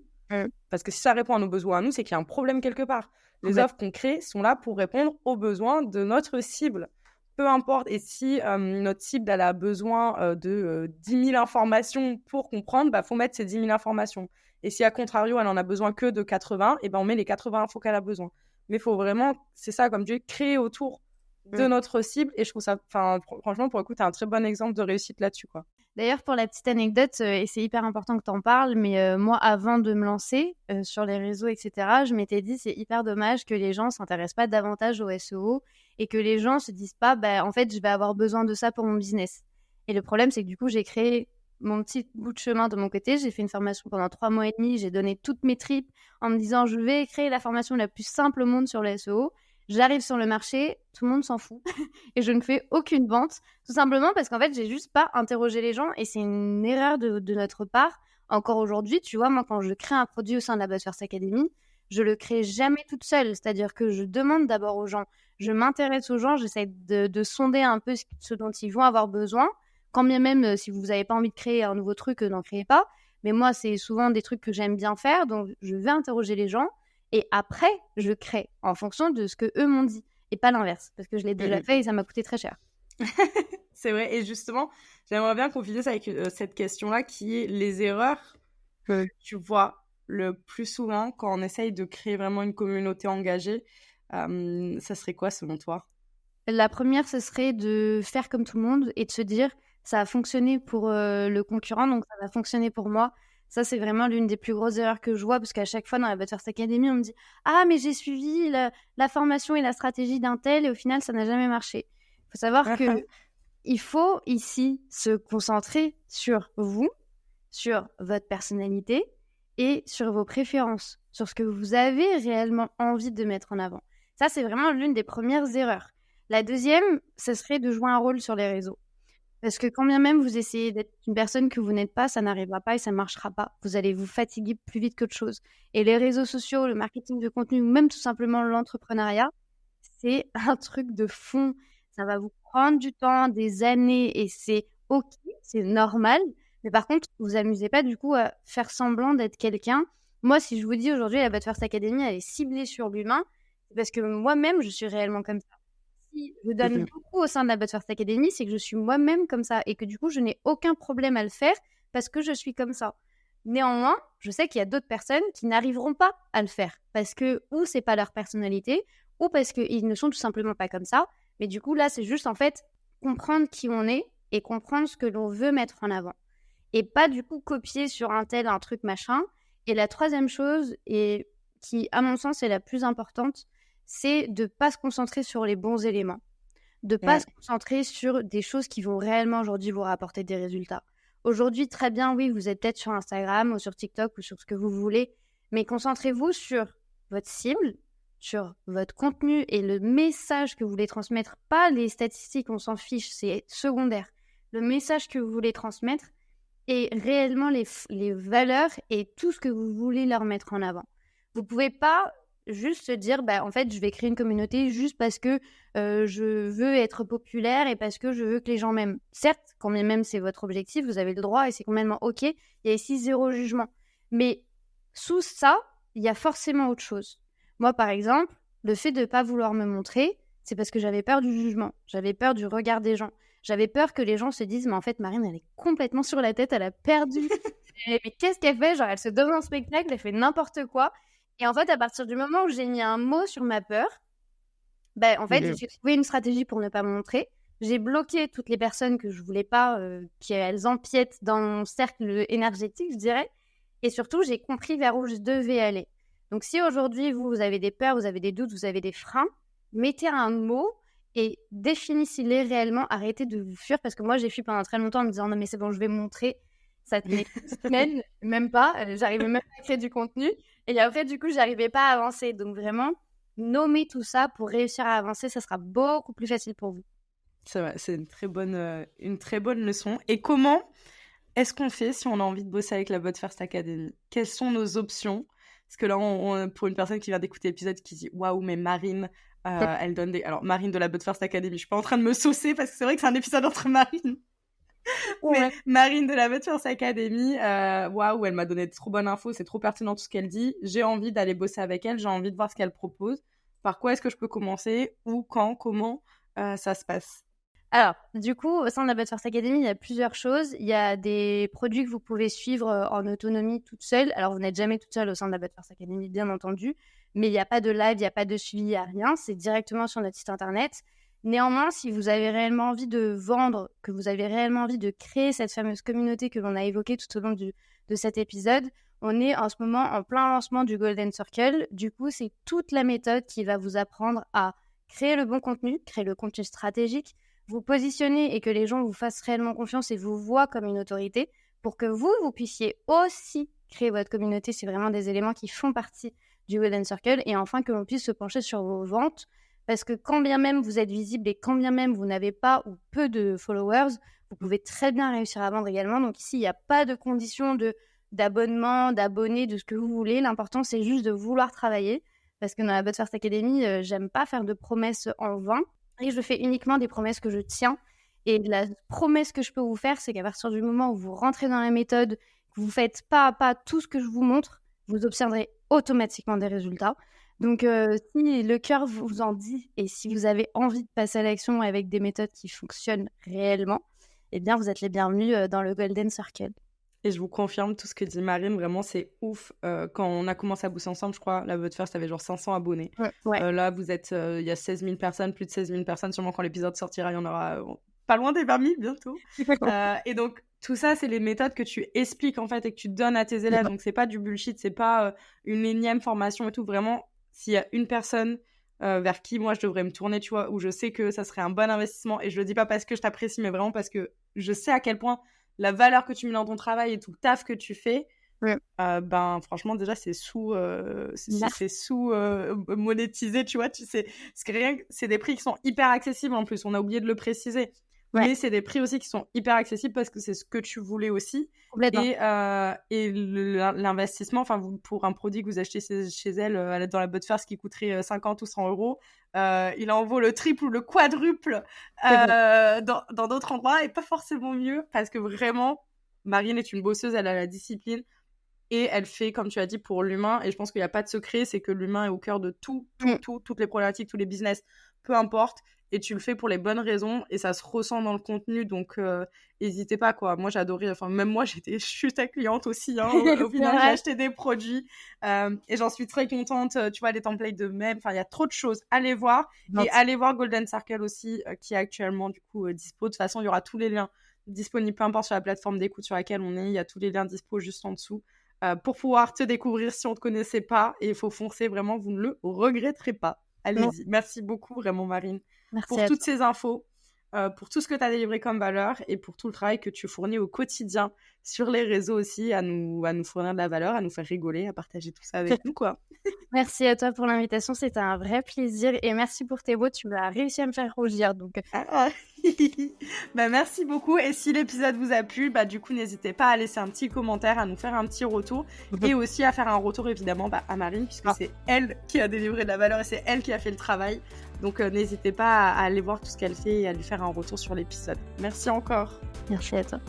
Parce que si ça répond à nos besoins à nous, c'est qu'il y a un problème quelque part. Les offres qu'on crée sont là pour répondre aux besoins de notre cible. Peu importe. Et si notre cible elle a besoin de 10 000 informations pour comprendre, faut mettre ces 10 000 informations. Et si à contrario, elle en a besoin que de 80, on met les 80 infos qu'elle a besoin. Mais il faut vraiment, c'est ça, comme Dieu, créer autour de notre cible. Et je trouve ça, franchement, pour le coup, tu as un très bon exemple de réussite là-dessus, quoi. D'ailleurs, pour la petite anecdote, et c'est hyper important que tu en parles, mais moi, avant de me lancer sur les réseaux, etc., je m'étais dit, c'est hyper dommage que les gens ne s'intéressent pas davantage au SEO et que les gens ne se disent pas, en fait, je vais avoir besoin de ça pour mon business. Et le problème, c'est que du coup, j'ai créé mon petit bout de chemin de mon côté. J'ai fait une formation pendant 3 mois et demi. J'ai donné toutes mes tripes en me disant, je vais créer la formation la plus simple au monde sur le SEO. J'arrive sur le marché, tout le monde s'en fout et je ne fais aucune vente, tout simplement parce qu'en fait, j'ai juste pas interrogé les gens et c'est une erreur de notre part. Encore aujourd'hui, tu vois, moi, quand je crée un produit au sein de la But First Academy, je le crée jamais toute seule, c'est-à-dire que je demande d'abord aux gens, je m'intéresse aux gens, j'essaie de sonder un peu ce dont ils vont avoir besoin, quand bien même, si vous n'avez pas envie de créer un nouveau truc, n'en créez pas, mais moi, c'est souvent des trucs que j'aime bien faire, donc je vais interroger les gens. Et après, je crée en fonction de ce que eux m'ont dit et pas l'inverse parce que je l'ai déjà fait et ça m'a coûté très cher. C'est vrai. Et justement, j'aimerais bien qu'on finisse avec cette question-là qui est les erreurs que tu vois le plus souvent quand on essaye de créer vraiment une communauté engagée. Ça serait quoi selon toi ? La première, ce serait de faire comme tout le monde et de se dire, ça a fonctionné pour le concurrent, donc ça va fonctionner pour moi. Ça, c'est vraiment l'une des plus grosses erreurs que je vois, parce qu'à chaque fois dans la But First Academy, on me dit, ah, mais j'ai suivi la formation et la stratégie d'un tel, et au final, ça n'a jamais marché. Il faut savoir que il faut ici se concentrer sur vous, sur votre personnalité et sur vos préférences, sur ce que vous avez réellement envie de mettre en avant. Ça, c'est vraiment l'une des premières erreurs. La deuxième, ce serait de jouer un rôle sur les réseaux. Parce que quand bien même vous essayez d'être une personne que vous n'êtes pas, ça n'arrivera pas et ça ne marchera pas. Vous allez vous fatiguer plus vite qu'autre chose. Et les réseaux sociaux, le marketing de contenu ou même tout simplement l'entrepreneuriat, c'est un truc de fond. Ça va vous prendre du temps, des années et c'est OK, c'est normal. Mais par contre, vous amusez pas du coup à faire semblant d'être quelqu'un. Moi, si je vous dis aujourd'hui la But First Academy, elle est ciblée sur l'humain, c'est parce que moi-même, je suis réellement comme ça. Si je donne beaucoup au sein de la But First Academy, c'est que je suis moi-même comme ça et que du coup, je n'ai aucun problème à le faire parce que je suis comme ça. Néanmoins, je sais qu'il y a d'autres personnes qui n'arriveront pas à le faire parce que ou c'est pas leur personnalité ou parce qu'ils ne sont tout simplement pas comme ça. Mais du coup, là, c'est juste en fait comprendre qui on est et comprendre ce que l'on veut mettre en avant. Et pas du coup copier sur un tel, un truc machin. Et la troisième chose, et qui à mon sens est la plus importante, c'est de ne pas se concentrer sur les bons éléments. De ne pas se concentrer sur des choses qui vont réellement aujourd'hui vous rapporter des résultats. Aujourd'hui, très bien, oui, vous êtes peut-être sur Instagram ou sur TikTok ou sur ce que vous voulez, mais concentrez-vous sur votre cible, sur votre contenu et le message que vous voulez transmettre. Pas les statistiques, on s'en fiche, c'est secondaire. Le message que vous voulez transmettre et réellement les valeurs et tout ce que vous voulez leur mettre en avant. Vous ne pouvez pas juste se dire, en fait, je vais créer une communauté juste parce que je veux être populaire et parce que je veux que les gens m'aiment. Certes, quand bien même c'est votre objectif, vous avez le droit et c'est complètement OK. Il y a ici zéro jugement. Mais sous ça, il y a forcément autre chose. Moi, par exemple, le fait de ne pas vouloir me montrer, c'est parce que j'avais peur du jugement. J'avais peur du regard des gens. J'avais peur que les gens se disent, mais en fait, Marine, elle est complètement sur la tête, elle a perdu. Mais qu'est-ce qu'elle fait? Genre, elle se donne un spectacle, elle fait n'importe quoi. Et en fait, à partir du moment où j'ai mis un mot sur ma peur, en fait, j'ai trouvé une stratégie pour ne pas me montrer. J'ai bloqué toutes les personnes que je voulais pas, qu'elles empiètent dans mon cercle énergétique, je dirais. Et surtout, j'ai compris vers où je devais aller. Donc, si aujourd'hui, vous avez des peurs, vous avez des doutes, vous avez des freins, mettez un mot et définissez-les réellement. Arrêtez de vous fuir parce que moi, j'ai fui pendant très longtemps en me disant non, mais c'est bon, je vais me montrer. Ça tenait une semaine, même pas. J'arrivais même pas à créer du contenu. Et après, du coup, j'arrivais pas à avancer. Donc, vraiment, nommez tout ça pour réussir à avancer. Ça sera beaucoup plus facile pour vous. C'est vrai, c'est une très bonne leçon. Et comment est-ce qu'on fait si on a envie de bosser avec la But First Academy? Quelles sont nos options? Parce que là, pour une personne qui vient d'écouter l'épisode qui dit waouh, mais Marine, elle donne des. Alors, Marine de la But First Academy, je suis pas en train de me saucer parce que c'est vrai que c'est un épisode entre Marine. Mais Marine de la But First Academy, waouh, elle m'a donné de trop bonnes infos, c'est trop pertinent tout ce qu'elle dit. J'ai envie d'aller bosser avec elle, j'ai envie de voir ce qu'elle propose. Par quoi est-ce que je peux commencer? Où, quand, comment ça se passe? Alors, du coup, au sein de la But First Academy, il y a plusieurs choses. Il y a des produits que vous pouvez suivre en autonomie toute seule. Alors, vous n'êtes jamais toute seule au sein de la But First Academy, bien entendu. Mais il n'y a pas de live, il n'y a pas de suivi, il n'y a rien. C'est directement sur notre site internet. Néanmoins, si vous avez réellement envie de vendre, que vous avez réellement envie de créer cette fameuse communauté que l'on a évoquée tout au long de cet épisode, on est en ce moment en plein lancement du Golden Circle. Du coup, c'est toute la méthode qui va vous apprendre à créer le bon contenu, créer le contenu stratégique, vous positionner et que les gens vous fassent réellement confiance et vous voient comme une autorité pour que vous puissiez aussi créer votre communauté. C'est vraiment des éléments qui font partie du Golden Circle. Et enfin, que l'on puisse se pencher sur vos ventes. Parce que quand bien même vous êtes visible et quand bien même vous n'avez pas ou peu de followers, vous pouvez très bien réussir à vendre également. Donc ici, il n'y a pas de condition d'abonnement, d'abonnés, de ce que vous voulez. L'important, c'est juste de vouloir travailler. Parce que dans la But First Academy, j'aime pas faire de promesses en vain. Et je fais uniquement des promesses que je tiens. Et la promesse que je peux vous faire, c'est qu'à partir du moment où vous rentrez dans la méthode, que vous faites pas à pas tout ce que je vous montre, vous obtiendrez automatiquement des résultats. Donc, si le cœur vous en dit et si vous avez envie de passer à l'action avec des méthodes qui fonctionnent réellement, eh bien, vous êtes les bienvenus dans le Golden Circle. Et je vous confirme tout ce que dit Marine, vraiment c'est ouf. Quand on a commencé à bosser ensemble, je crois, la But First avait genre 500 abonnés. Ouais. Là, vous êtes, il y a 16 000 personnes, plus de 16 000 personnes. Sûrement quand l'épisode sortira, il y en aura pas loin des 20 000 bientôt. Et donc, tout ça, c'est les méthodes que tu expliques en fait et que tu donnes à tes élèves. Donc, c'est pas du bullshit, c'est pas une énième formation et tout. Vraiment, s'il y a une personne vers qui moi je devrais me tourner, tu vois, où je sais que ça serait un bon investissement, et je le dis pas parce que je t'apprécie, mais vraiment parce que je sais à quel point la valeur que tu mets dans ton travail et tout le taf que tu fais, ben franchement déjà c'est monétisé, tu vois, tu sais, c'est des prix qui sont hyper accessibles en plus, on a oublié de le préciser. Mais c'est des prix aussi qui sont hyper accessibles parce que c'est ce que tu voulais aussi. Et l'investissement, enfin, pour un produit que vous achetez chez elle dans la But First qui coûterait 50 ou 100 euros, il en vaut le triple ou le quadruple dans d'autres endroits, et pas forcément mieux parce que vraiment, Marine est une bosseuse, elle a la discipline et elle fait, comme tu as dit, pour l'humain. Et je pense qu'il n'y a pas de secret, c'est que l'humain est au cœur de toutes les problématiques, tous les business, peu importe. Et tu le fais pour les bonnes raisons et ça se ressent dans le contenu, donc n'hésitez pas, quoi. Moi, j'ai adoré, enfin, même moi, je suis ta cliente aussi, hein. Au final, j'ai acheté des produits et j'en suis très contente. Tu vois, les templates de même, enfin, il y a trop de choses. Allez voir. Et allez voir Golden Circle aussi, qui est actuellement, du coup, dispo. De toute façon, il y aura tous les liens disponibles, peu importe sur la plateforme d'écoute sur laquelle on est. Il y a tous les liens dispo juste en dessous pour pouvoir te découvrir si on ne te connaissait pas. Et il faut foncer, vraiment, vous ne le regretterez pas. Allez-y. Merci beaucoup, vraiment, Marine. Merci pour toutes ces infos, pour tout ce que tu as délivré comme valeur et pour tout le travail que tu fournis au quotidien sur les réseaux aussi, à nous fournir de la valeur, à nous faire rigoler, à partager tout ça avec nous, quoi. Merci à toi pour l'invitation, c'était un vrai plaisir et merci pour tes mots, tu m'as réussi à me faire rougir. Donc... bah, merci beaucoup, et si l'épisode vous a plu, bah, du coup n'hésitez pas à laisser un petit commentaire, à nous faire un petit retour et aussi à faire un retour évidemment à Marine, puisque c'est elle qui a délivré de la valeur et c'est elle qui a fait le travail. Donc n'hésitez pas à aller voir tout ce qu'elle fait et à lui faire un retour sur l'épisode. Merci encore. Merci à toi.